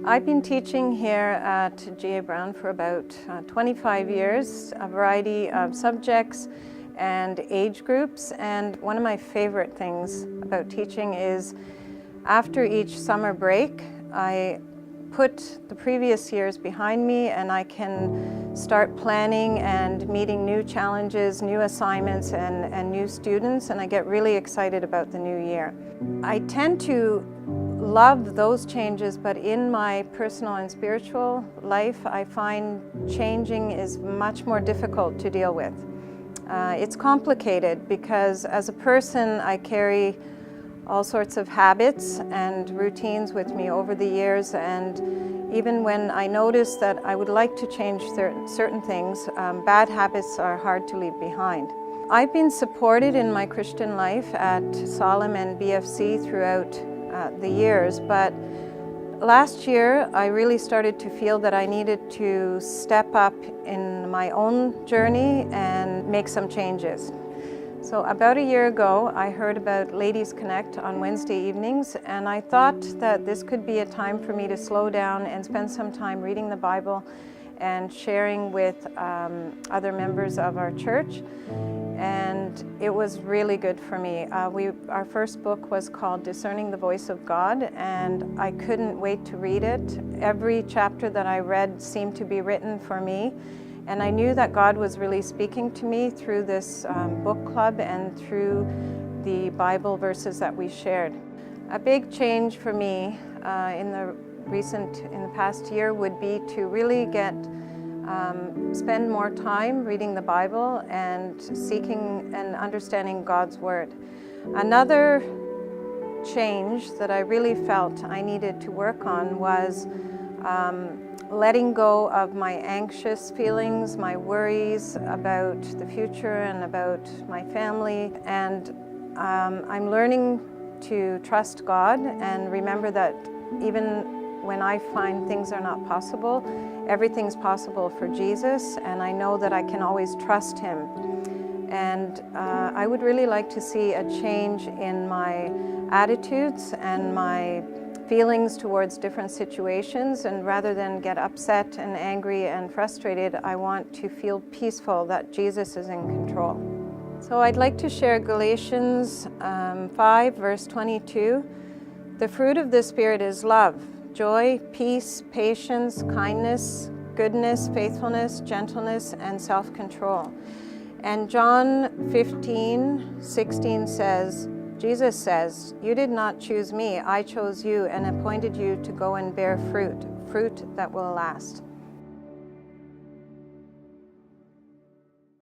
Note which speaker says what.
Speaker 1: I've been teaching here at G.A. Brown for about 25 years, a variety of subjects and age groups. And one of my favorite things about teaching is after each summer break, I put the previous years behind me and I can start planning and meeting new challenges, new assignments and new students, and I get really excited about the new year. I tend to love those changes, but in my personal and spiritual life, I find changing is much more difficult to deal with. It's complicated because as a person, I carry all sorts of habits and routines with me over the years, and even when I notice that I would like to change certain things, bad habits are hard to leave behind. I've been supported in my Christian life at Solemn and BFC throughout the years, but last year I really started to feel that I needed to step up in my own journey and make some changes. So about a year ago, I heard about Ladies Connect on Wednesday evenings, and I thought that this could be a time for me to slow down and spend some time reading the Bible and sharing with other members of our church. And it was really good for me. Our first book was called Discerning the Voice of God, and I couldn't wait to read it. Every chapter that I read seemed to be written for me. And I knew that God was really speaking to me through this book club and through the Bible verses that we shared. A big change for me in the past year would be to really spend more time reading the Bible and seeking and understanding God's Word. Another change that I really felt I needed to work on was letting go of my anxious feelings, my worries about the future and about my family. And I'm learning to trust God and remember that even when I find things are not possible, everything's possible for Jesus, and I know that I can always trust Him. And I would really like to see a change in my attitudes and my feelings towards different situations, and rather than get upset and angry and frustrated, I want to feel peaceful that Jesus is in control. So I'd like to share Galatians 5 verse 22. The fruit of the Spirit is love, joy, peace, patience, kindness, goodness, faithfulness, gentleness, and self-control. And John 15:16 says, Jesus says, "You did not choose me, I chose you and appointed you to go and bear fruit that will last."